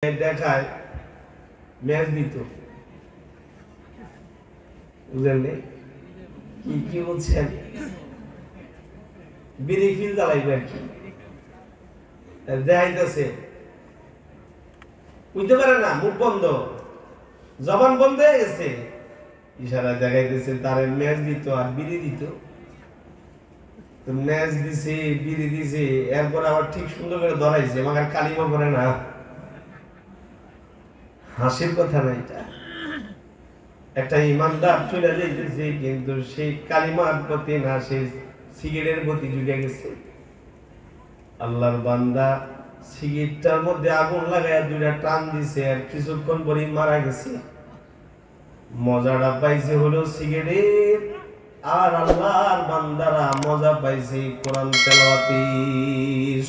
দেখায় ম্যাচ দিত, বুঝলেন কি কি বলছেন, বিড়ি ফিল জ্বালাইবে আর কি দেখাইতেছে, বুঝতে পারে না, মুখ বন্ধ, জবান বন্ধ হয়ে গেছে, ইশারা দেখাইতেছে তারে ম্যাচ দিত আর বিড়ি দিত। তো ম্যাচ দিছে, বিড়ি দিছে, এরপর আবার ঠিক সুন্দর করে ধরাইছে, মাগার কালিমা পড়ে না। হাসির কথা না এটা, একটা ইমানদার চলে যাইতেছে কিন্তু সেই কালিমার প্রতি না, সেই সিগারেটের প্রতি ঝুঁকে গেছে। আল্লাহর বান্দা সিগারেটটার মধ্যে আগুন লাগায় দুইটা টান দিছে আর কিছুক্ষণ পরে মারা গেছে। মজাটা পাইছে হলো সিগারেট, আর আল্লাহর বান্দারা মজা পাইছে কোরআন তেলাওয়াতে।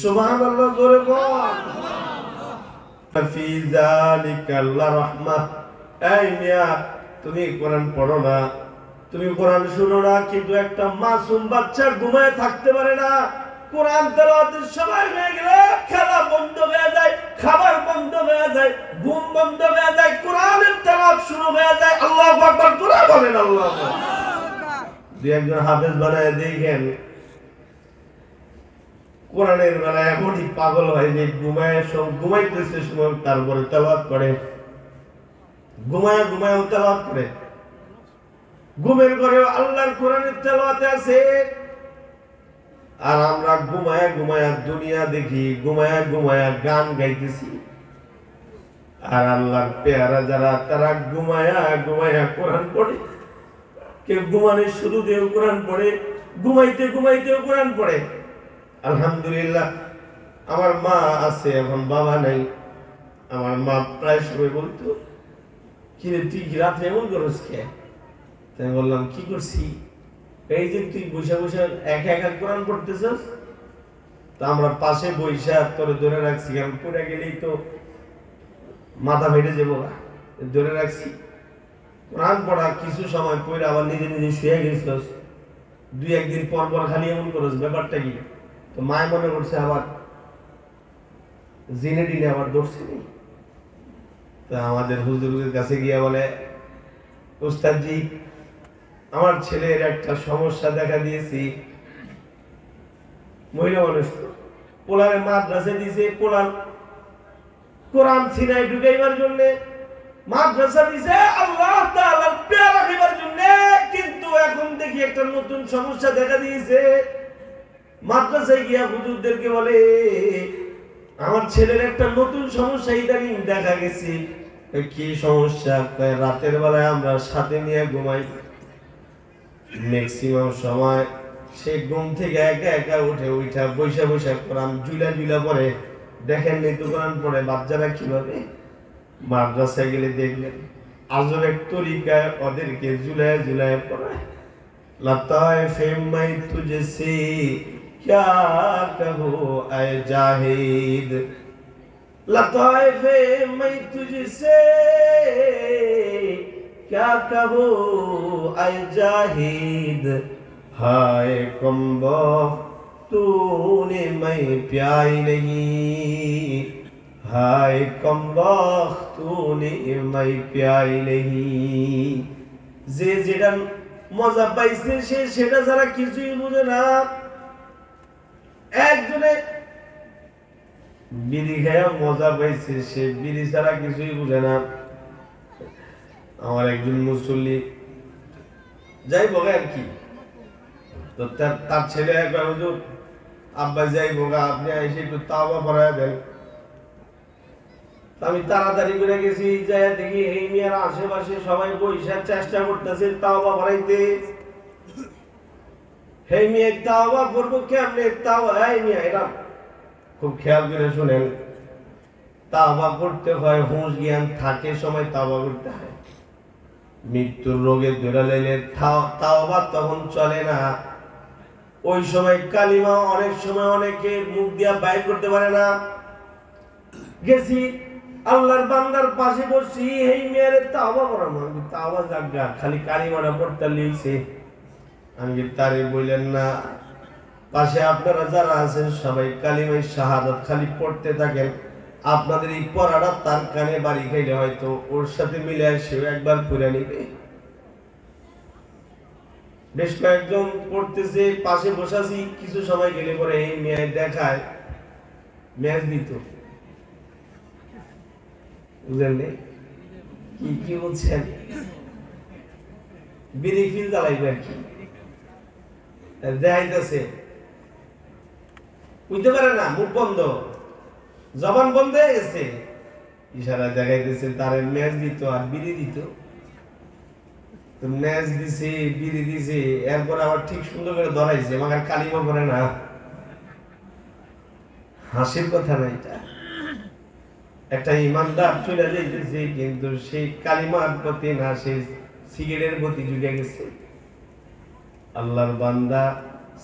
সুবহানাল্লাহ, জোরে বল। ফি যালিকা রাহমাহ। এই মিয়া, তুমি কোরআন পড়ো না, তুমি কোরআন শুনো না, কিন্তু একটা মাসুম বাচ্চা ঘুমায় থাকতে পারে না। কোরআন তেলাওয়াতের সময় হয়ে গেলে খেলা বন্ধ হয়ে যায়, খাবার বন্ধ হয়ে যায়, ঘুম বন্ধ হয়ে যায়, কোরআনের তেলাওয়াত শুরু হয়ে যায়। আল্লাহু আকবার, কোরআন বলেন আল্লাহু আকবার। দুই একজন হাফেজ বানায় দেখেন, কোরআনের বেলায় এমনই পাগল হয় যে ঘুমাইতেছে সময় তারপরে তেলাওয়াত করে, ঘুমায় তেলাওয়াত করে, ঘুমের ঘরেও আল্লাহর কোরআনের তেলাওয়াতে আছে। আর আমরা ঘুমায়া দুনিয়া দেখি, ঘুমায়া গান গাইতেছি। আর আল্লাহর পেয়ারা যারা, তারা ঘুমায়া কোরআন পড়ে। কেউ ঘুমানোর শুরুতেও কোরআন পড়ে, ঘুমাইতেও কোরআন পড়ে। আলহামদুলিল্লাহ, আমার মা আছে, এখন বাবা নাই। আমার মা প্রায় সময় বলতো, কিরে তুই রাত্রে এমন করস কে? তাই বললাম, কি করছি? এই যে তুই বসে একা কোরআন পড়তেছস, তা আমরা পাশে বইসা তোরে ধরে রাখছি, কারণ পড়ে গেলেই তো মাথা ফেটে যাবো, ধরে রাখছি। কোরআন পড়া কিছু সময় পড়ে আবার নিজে শুয়ে গেছস, দুই একদিন পর খালি এমন করস, ব্যাপারটা কি? তো মায় মনে করছে আবার জিনে দিনে আবার ধরছে নি। তা আমাদের হুজুরের কাছে গিয়ে বলে, উস্তাদজি, আমার ছেলের একটা সমস্যা দেখা দিয়েছি। মহিলা মানুষ, পোলারে মাদ্রাসা দিছে, পোলার কোরআন সিনাই ঢুকাইবার জন্য মাদ্রাসা দিছে আল্লাহ তাআলার পেয়ারা খাইবার জন্য, কিন্তু এখন দেখি একটা নতুন সমস্যা দেখা দিয়েছে। মাদ্রাসায় গিয়া হুজুরদেরকে বলে, আমার ছেলের একটা নতুন সমস্যা ইদানিং দেখা গেছে। কি সমস্যা? রাতের বেলায় আমরা সাথে নিয়ে ঘুমাই, ম্যাক্সিমাম সময় সে ঘুম থেকে একা উঠা বৈশা কোরআন জুলা পড়ে। দেখেন নি তো কোরআন পড়ে বাচ্চারা কিভাবে? মাদ্রাসায় গেলে দেখলেন আজব এক তরিকায় ওদেরকে জুলায় পড়ায়। লতায় ফেমাই তুঝসে क्या कहो ऐ जाहिद, लताइफे मैं तुझसे क्या कहो ऐ जाहिद, हाय कमबख्त तूने मैं प्याई नहीं, हाय कमबख्त तूने मैं प्याई नहीं। যে যেটা মজা পাইছে সে সেটা ছাড়া কিছুই বুঝে না। একজনে বিড়ি খায়া মজা পাইছে, সে বিড়ি ছাড়া কিছুই বুঝে না। আমার একজন মুসল্লি যাই বোগা আর কি, তো তার ছেলে একবার হুজুর আব্বা যাই বোগা, আপনি এসে একটু তাওবা পড়ায় দেন। আমি তাড়াতাড়ি করে গেছি, যাই দেখি এই মেয়ের আশেপাশে সবাই বইসার চেষ্টা করতেছে তাওবা পড়াইতে। হে মেয়ে তাওবা পড়বো কেমনে? এটা খুব খেয়াল করে শুনেন, তাওবা করতে হয় হুঁশ জ্ঞান থাকে সময় তাওবা করতে হয়। মৃত্যুর রোগে ধরে লাইলে তাওবা তখন চলে না। ওই সময় কালিমা অনেক সময় অনেকে মুখ দিয়া বাইর করতে পারে না। গেছি আল্লাহর বান্দার পাশে বসছি, এই মেয়ের তাওবা পড়াবো, তাওবা জাগা খালি কালিমাটা পড়তে লিখছে। আমি তারে বললেন না, পাশে আপনারা যারা আছেন সবাই কালিমায়ে শাহাদাত খালি পড়তে থাকেন, আপনাদের এই পড়াটা তার কানে বাড়ি খাইলে হয়তো ওর সাথে মিলে সেও একবার পড়ে নিবে। বেশ কয়েকজন পড়তেছে, পাশে বসাছি, কিছু সময় গেলে পরে এই মেয়ে দেখায় ম্যাচ দিত, বুঝলেন কি কি বলছেন, বিড়ি ফিল জ্বালাইবে আর কি, দেখাইতেছে, বুঝতে পারে না, মুখ বন্ধ, জবান বন্ধ হয়ে গেছে, ইশারা দেখাইতেছে তার ম্যাচ দিত আর বিড়ি দিত। ম্যাচ দিছে, বিড়ি দিছে, এরপর আবার ঠিক সুন্দর করে ধরাইছে, আমার কালিমা পড়ে না। হাসির কথা না এটা, একটা ইমানদার চলে যাইতেছে কিন্তু সেই কালিমার প্রতি না, সেই সিগারেটের প্রতি ঝুঁকে গেছে। আল্লাহর বান্দা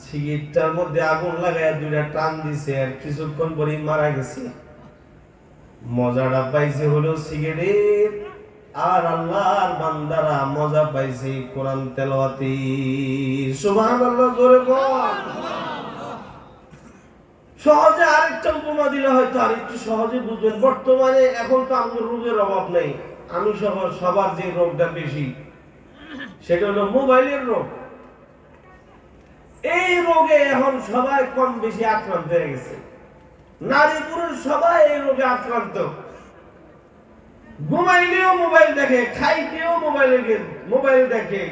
সিগারেটটার মধ্যে আগুন লাগায় দুইটা টান দিছে আর কিছুক্ষণ পরে মারা গেছে। মজাটা পাইছে হলো সিগারেট, আর আল্লাহর বান্দারা মজা পাইছে কোরআন তেলাওয়াতে। সুবহানাল্লাহ, জোরে বল। সহজে আরেকটা উপমা দিলে হয়তো আরেকটু সহজে বুঝবেন। বর্তমানে এখন তো আমাদের রোগের অভাব নেই, আমি সবার যে রোগটা বেশি সেটা হলো মোবাইলের রোগ। এই রোগে এখন সবাই কম বেশি আক্রান্ত হয়ে গেছে, নারী পুরুষ সবাই এই রোগে আক্রান্ত। ঘুমাইলেও মোবাইল দেখে, খাইতেও মোবাইল দেখে,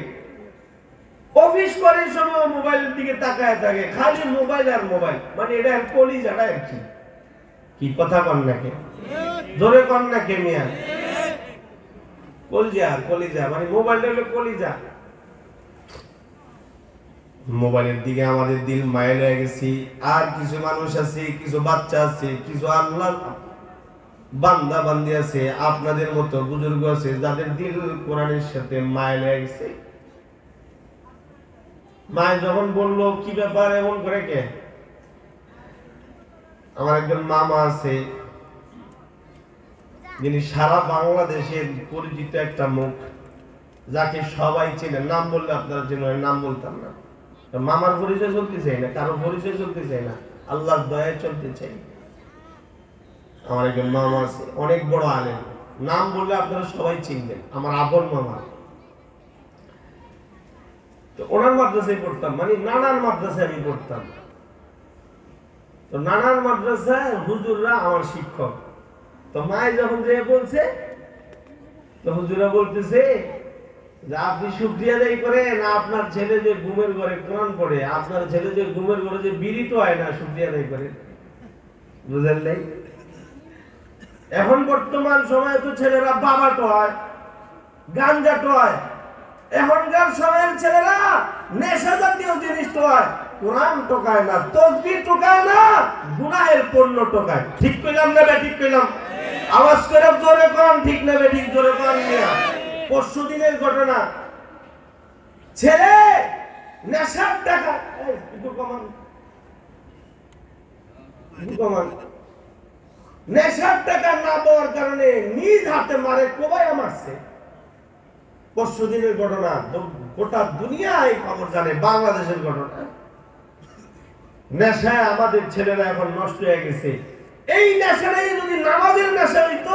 অফিস করার সময় মোবাইলের দিকে তাকায় থাকে, খালি মোবাইল আর মোবাইল। মানে এটা কলিজাটা আর কি, কি কথা কন নাকি, জোরে কন নাকি মিয়া, কলিজা মানে মোবাইলটা হলো কলিজা। মোবাইলের দিকে আমাদের দিল মাইল হয়ে গেছি। আর কিছু মানুষ আছে, কিছু বাচ্চা আছে, কিছু আল্লাহ বান্দা বান্দি আছে, আপনাদের মতো বুজুর্গ আছে যাদের দিল কোরআনের সাথে মাইল হয়ে গেছে। মায় যখন বললো কি ব্যাপার এমন করে কে, আমার একজন মামা আছে যিনি সারা বাংলাদেশের পরিচিত একটা মুখ, যাকে সবাই চেনে, নাম বললে আপনারা চেনেন, নাম বলতাম না। মামার পরিচয় চলতে চাই না, কারো পরিচয় চলতে চাই না, আল্লাহর দয়ায় চলতে চাই। আমার একজন মামা আছে, অনেক বড় আলেম, নাম বললে আপনারা সবাই চিনবেন, আমার আপন মামা। তো ওনার মাদ্রাসায় পড়তাম, মানে নানার মাদ্রাসায় আমি পড়তাম। তো নানার মাদ্রাসায় হুজুররা আমার শিক্ষক। তো মায় যখন যে বলছে, তো হুজুরা বলতেছে যে আপনি শুকরিয়া আদায় করেন, আপনার ছেলে যে ঘুমের ঘরে কোরআন পড়ে, আপনার ছেলে যে ঘুমের ঘরে যে বিড়ি টোয় না, শুকরিয়া আদায় করেন। বুঝলেন নাই? এখন বর্তমান সময়ে তো ছেলেরা বাবা টোয়, গাঞ্জা টোয়, এখনকার সময়ের ছেলেরা নেশা জাতীয় জিনিস টোকায়, কোরআন টোকায় না, তাসবিহ টোকায় না, গুনাহের পণ্য টোকায়। ঠিক কইলাম না ঠিক কইলাম? আওয়াজ করে জোরে কোন, ঠিক না ঠিক, জোরে কোন নিয়া। পরশুদিনের ঘটনা, ছেলে নেশার টাকা, একটু কমান, নেশার টাকা না পাওয়ার কারণে নিজ হাতে মারে, কোবাইয়া মারছে। পরশুদিনের ঘটনা, গোটা দুনিয়া এই খবর জানে, বাংলাদেশের ঘটনা। নেশায় আমাদের ছেলেরা এখন নষ্ট হয়ে গেছে। এই নেশাটাই যদি নামাজের নেশা হইতো,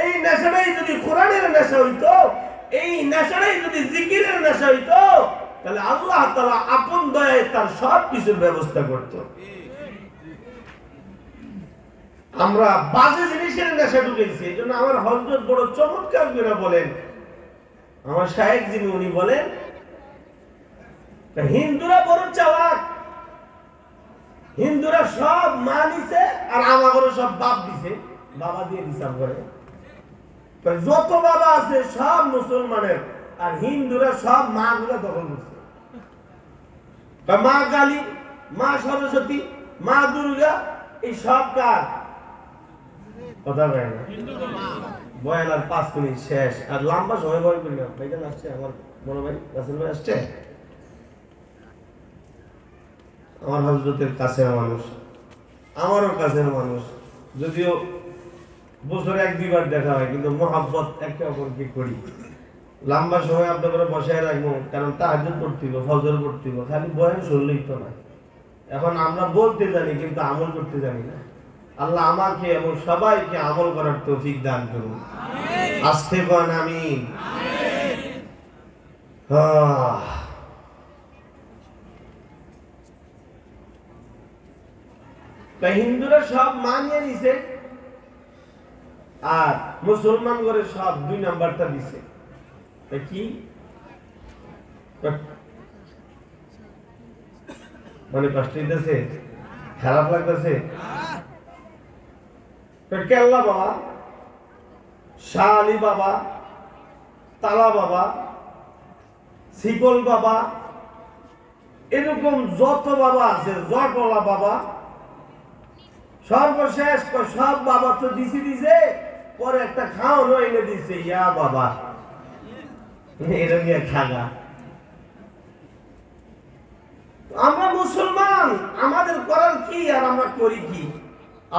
এই নেশাটাই যদি কোরআনের নেশা হইতো, এই নেশাটাই যদি জিকিরের নেশা হইতো, তাহলে আল্লাহ তাআলা আপন দয়ায় তার সব কিছুর ব্যবস্থা করত। আমরা বাজে জিনিসের নেশা ঢুকেছি। এই জন্য আমার হযরত বড় চমৎকার করে বলেন, আমার শায়েখ যিনি, উনি বলেন হিন্দুরা বড় চালাক, হিন্দুরা সব মা নিছে আর আমাগরে সব বাপ দিছে, বাবা দিয়ে হিসাব করে। যত বাবা আছে সব মুসলমানের, আর হিন্দুরা সব মা গুলা দখল করছে। মা কালী, মা সরস্বতী, মা দুর্গা, এই সব কার কথা বলে না। বয়ান আর 5 মিনিট শেষ, আর লম্বা সময় বয়ান করি না। ভাইজান আসছে, আমার বড় ভাই রাসেল ভাই আসছে, আমার হযরতের কাছের মানুষ, আমারও কাছের মানুষ, যদিও বছরে 1-2 বার দেখা হয়, কিন্তু মহব্বত একে অপরকে করি। লম্বা সময় আপনাদের বসায় রাখবো, কারণ তাহাজ্জুদ পড়তে হবে, ফজর পড়তে হবে, খালি বয়ান শুনলেই তো না। এখন আমরা বলতে জানি কিন্তু আমল করতে জানি না। আল্লাহ আমাকে এবং সবাইকে আমল করার তৌফিক দান করুন। আস্তে বলেন আমিন। হিন্দুরা সব মানিয়ে নিছে আর মুসলমান করে সব 2 নাম্বারটা দিছে। কি মানে কষ্ট দিতেছে, খারাপ লাগতেছে? কেল্লা বাবা, শাহ আলী বাবা, তালা বাবা, শিকল বাবা, এরকম যত বাবা আছে, জটলা বাবা, সর্বশেষ সব বাবা তো দিছে, পরে একটা খাওয়ানো এনে দিছে, ইয়া বাবা এরকম খাগা। আমরা মুসলমান, আমাদের করার কি আর আমরা করি কি?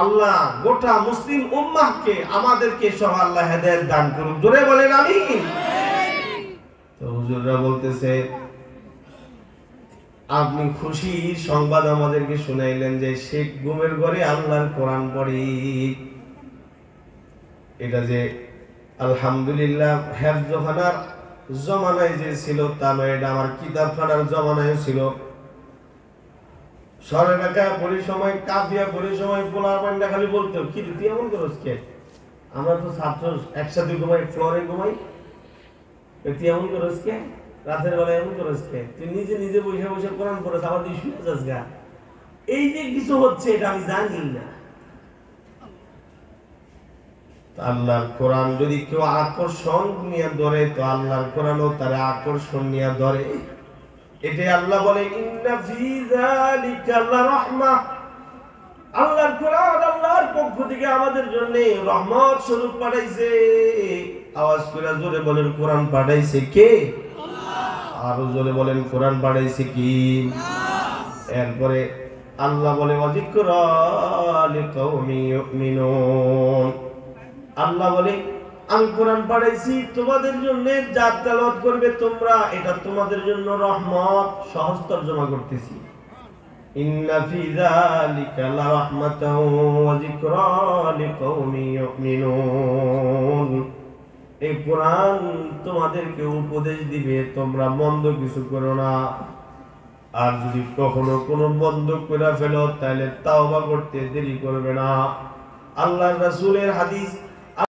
আল্লাহ গোটা মুসলিম উম্মাহকে আমাদেরকে সহ আল্লাহ হেদায়েত দান করুন। জোরে বলেন আমিন। তো হুজুররা বলতেছে, আপনি খুশি সংবাদ আমাদেরকে শুনাইলেন যে শেখ গুমের ঘরে আল্লাহর কোরআন পড়ি। এটা যে আলহামদুলিল্লাহ হেফজখানার জমানায় যে ছিল তা নয়, এটা আমার কিতাবখানার জমানায় ছিল। সরে ঢাকা পড়ি সময়, কাফিয়া পড়ি সময় পোলার পান্ডা খালি বলতো, কি তুই এমন করস কে? আমরা তো ছাত্র একসাথে ঘুমাই, ফ্লোরে ঘুমাই, তুই এমন করস কে? রাতের বেলা এমন করস কে? তুই নিজে নিজে বসে বসে কোরআন পড়স, আবার তুই শুনে যাস গা। এই যে কিছু হচ্ছে এটা আমি জানি না। আল্লাহর কোরআন যদি কেউ আকর্ষণ নিয়ে ধরে, তো আল্লাহর কোরআনও তার আকর্ষণ নিয়ে ধরে। এটাই আল্লাহ বলে, ইন্না ফি যালিকা লারাহমাহ। আল্লাহর কোরআন আল্লাহর পক্ষ থেকে আমাদের জন্য রহমত স্বরূপ পাঠাইছে। আওয়াজ করে জোরে বলেন, কোরআন পাঠাইছে কে? আল্লাহ। আরো জোরে বলেন, কোরআন পাঠাইছে কি? আল্লাহ। এরপরে আল্লাহ বলে, ওয়াযিকরা লিকাওমি ইউমিনুন। আল্লাহ বলে, আমি কোরআন পাঠাইছি তোমাদের জন্য, যা তেলাওয়াত করবে তোমরা, এটা তোমাদের জন্য রহমত। সহজ তরজমা করতেছি, ইন্না ফি যালিকা লারাহমাতাও ওয়া যিকরা লিকাওমি ইউমিনুন। এই কোরআন তোমাদেরকে উপদেশ দিবে, তোমরা মন্দ কিছু করো না। আর যদি কখনো কোনো মন্দ করে ফেলো, তাহলে তাওবা করতে দেরি করবে না। আল্লাহর রাসূলের হাদিস,